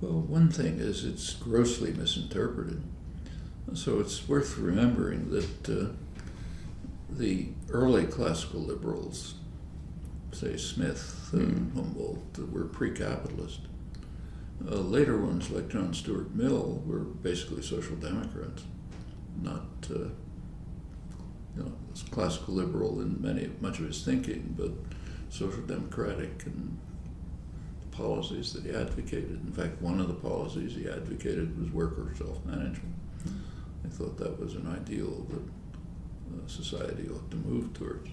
Well, one thing is it's grossly misinterpreted. So it's worth remembering that the early classical liberals, say Smith and Humboldt, were pre-capitalist. Later ones like John Stuart Mill were basically social democrats, not classical liberal in much of his thinking, but social democratic and policies that he advocated. In fact, one of the policies he advocated was worker self-management. I thought that was an ideal that society ought to move towards.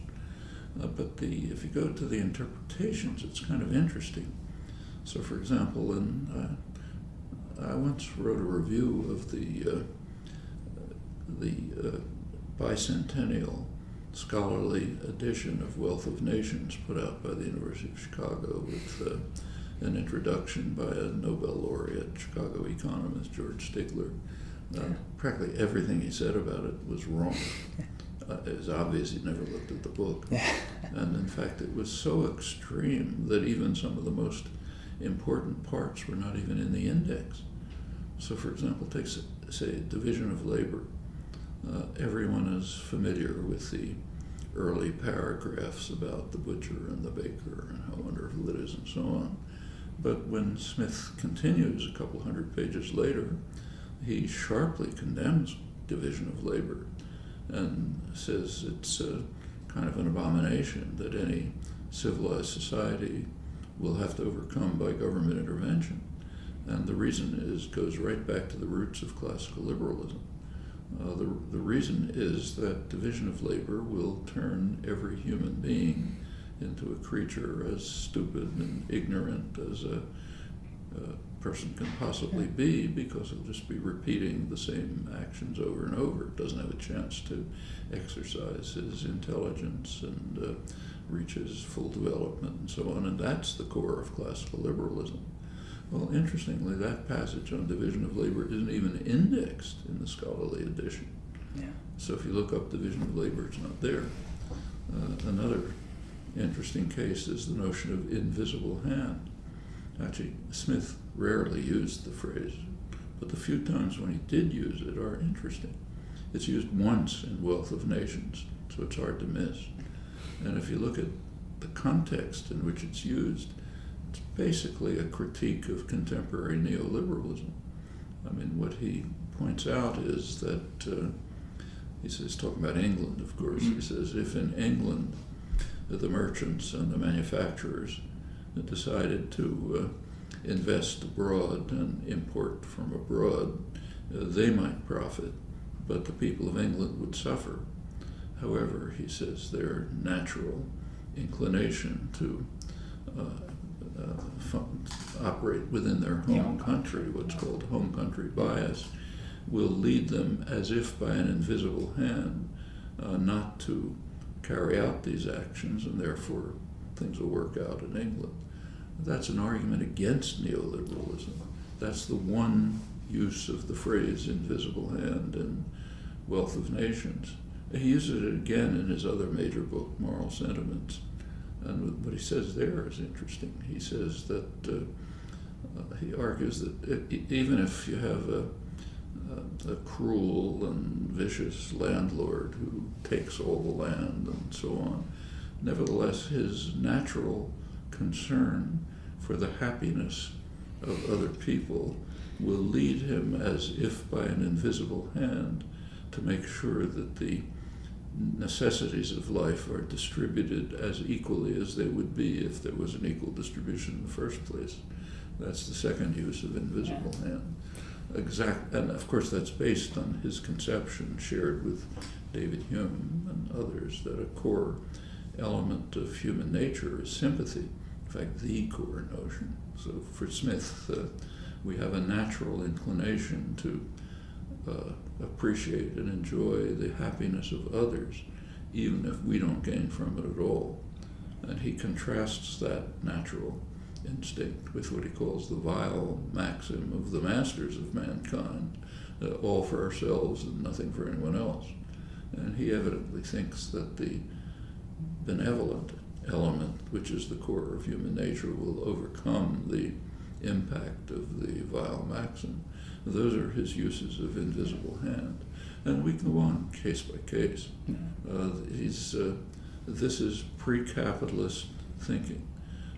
But if you go to the interpretations, it's kind of interesting. So, for example, I once wrote a review of the bicentennial scholarly edition of Wealth of Nations put out by the University of Chicago with an introduction by a Nobel laureate, Chicago economist George Stigler. Practically everything he said about it was wrong. It was obvious he'd never looked at the book. And in fact, it was so extreme that even some of the most important parts were not even in the index. So, for example, take, say, division of labor. Everyone is familiar with the early paragraphs about the butcher and the baker and how wonderful it is and so on. But when Smith continues a couple hundred pages later, he sharply condemns division of labor and says it's kind of an abomination that any civilized society will have to overcome by government intervention. And the reason goes right back to the roots of classical liberalism. The reason is that division of labor will turn every human being into a creature as stupid and ignorant as a person can possibly be, because he'll just be repeating the same actions over and over. Doesn't have a chance to exercise his intelligence and reach his full development and so on. And that's the core of classical liberalism. Well, interestingly, that passage on division of labor isn't even indexed in the scholarly edition. So if you look up division of labor, it's not there. Another interesting case is the notion of invisible hand. Actually, Smith rarely used the phrase, but the few times when he did use it are interesting. It's used once in Wealth of Nations, so it's hard to miss. And if you look at the context in which it's used, it's basically a critique of contemporary neoliberalism. I mean, what he points out is that, he says, talking about England, of course, he says, if in England the merchants and the manufacturers decided to invest abroad and import from abroad, they might profit, but the people of England would suffer. However, he says, their natural inclination to operate within their home country, what's called home country bias, will lead them as if by an invisible hand not to carry out these actions, and therefore things will work out in England. That's an argument against neoliberalism. That's the one use of the phrase invisible hand in Wealth of Nations. He uses it again in his other major book, Moral Sentiments. And what he says there is interesting. He says that, he argues that even if you have a cruel and vicious landlord who takes all the land and so on, nevertheless his natural concern for the happiness of other people will lead him as if by an invisible hand to make sure that the necessities of life are distributed as equally as they would be if there was an equal distribution in the first place. That's the second use of invisible hand. And of course that's based on his conception shared with David Hume and others that a core element of human nature is sympathy. In fact, the core notion. So for Smith, we have a natural inclination to appreciate and enjoy the happiness of others, even if we don't gain from it at all. And he contrasts that natural instinct with what he calls the vile maxim of the masters of mankind, all for ourselves and nothing for anyone else. And he evidently thinks that the benevolent element, which is the core of human nature, will overcome the impact of the vile maxim. Those are his uses of invisible hand. And we can go on case by case. This is pre-capitalist thinking.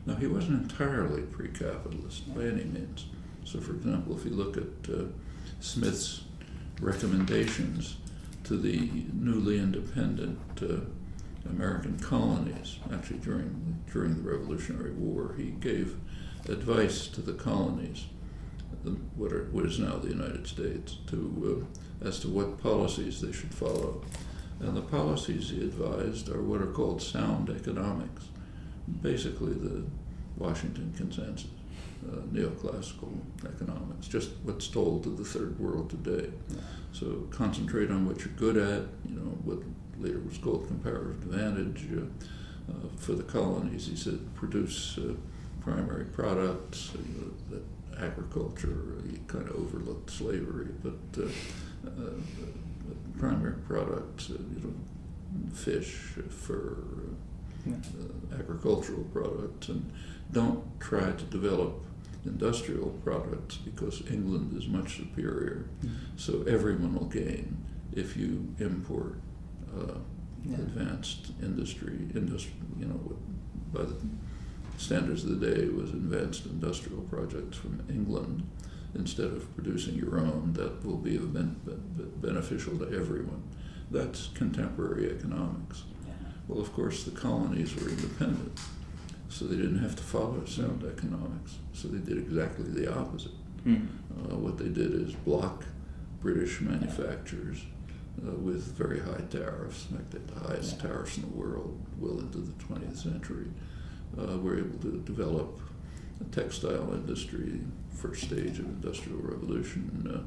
Now, he wasn't entirely pre-capitalist by any means. So, for example, if you look at Smith's recommendations to the newly independent American colonies, actually during the Revolutionary War, he gave advice to the colonies, what is now the United States, as to what policies they should follow. And the policies he advised are what are called sound economics, basically the Washington Consensus, neoclassical economics, just what's told to the third world today. So concentrate on what you're good at, what later was called comparative advantage. For the colonies, he said, produce primary products, that agriculture, he kind of overlooked slavery, but primary products, fish, fur, agricultural products, and don't try to develop industrial products because England is much superior. So everyone will gain if you import advanced industry, by the standards of the day, was advanced industrial projects from England. Instead of producing your own, that will be beneficial to everyone. That's contemporary economics. Well, of course, the colonies were independent, so they didn't have to follow sound economics. So they did exactly the opposite. What they did is block British manufacturers with very high tariffs, in fact, the highest tariffs in the world, well into the 20th century. Were able to develop a textile industry, first stage of industrial revolution,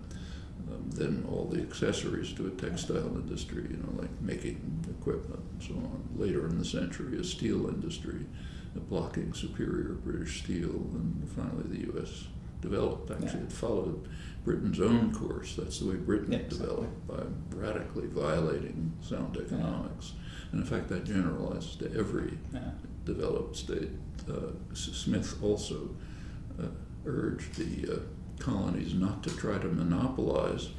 then all the accessories to a textile industry, like making equipment and so on. Later in the century, a steel industry, blocking superior British steel, and finally the U.S. developed. Actually, it followed Britain's own course. That's the way Britain developed, by radically violating sound economics. And in fact, that generalizes to every developed state. Smith also urged the colonies not to try to monopolize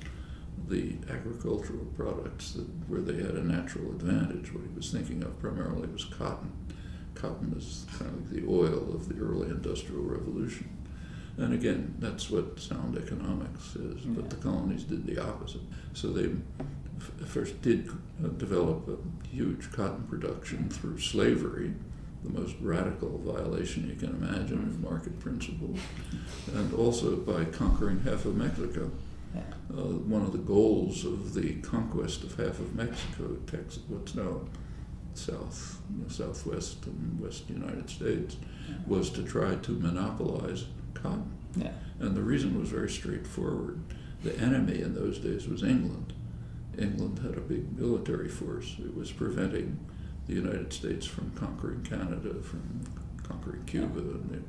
the agricultural products where they had a natural advantage. What he was thinking of primarily was cotton. Cotton is kind of like the oil of the early industrial revolution. And again, that's what sound economics is, but the colonies did the opposite. So they first did develop a huge cotton production through slavery, the most radical violation you can imagine of market principles, and also by conquering half of Mexico. One of the goals of the conquest of half of Mexico, Texas, what's now southwest and west United States, was to try to monopolize cotton. And the reason was very straightforward. The enemy in those days was England. England had a big military force. It was preventing the United States from conquering Canada, from conquering Cuba. And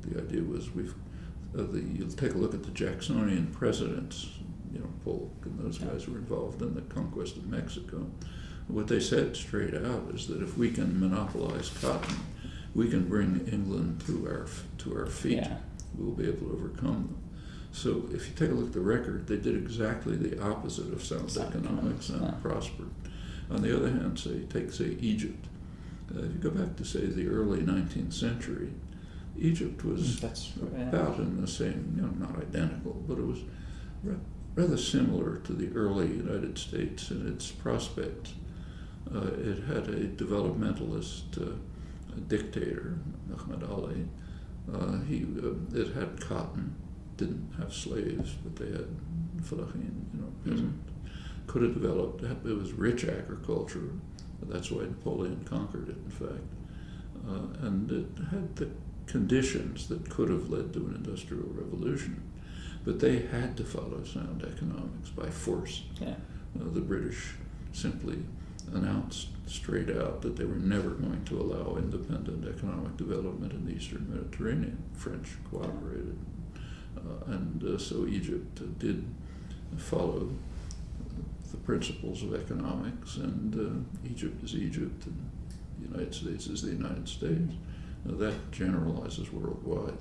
the idea was you take a look at the Jacksonian presidents, Polk and those guys who were involved in the conquest of Mexico. What they said straight out is that if we can monopolize cotton, we can bring England to our feet. We'll be able to overcome them. So if you take a look at the record, they did exactly the opposite of sound economics and prospered. On the other hand, take Egypt. If you go back to, say, the early 19th century, Egypt was about in the same, not identical, but it was rather similar to the early United States in its prospects. It had a developmentalist dictator, Muhammad Ali. It had cotton, didn't have slaves, but they had fellaheen, peasant. Could have developed, it was rich agriculture. That's why Napoleon conquered it, in fact. And it had the conditions that could have led to an industrial revolution. But they had to follow sound economics by force. The British simply announced straight out that they were never going to allow independent economic development in the Eastern Mediterranean. French cooperated. So Egypt did follow the principles of economics, and Egypt is Egypt, and the United States is the United States. Now, that generalizes worldwide.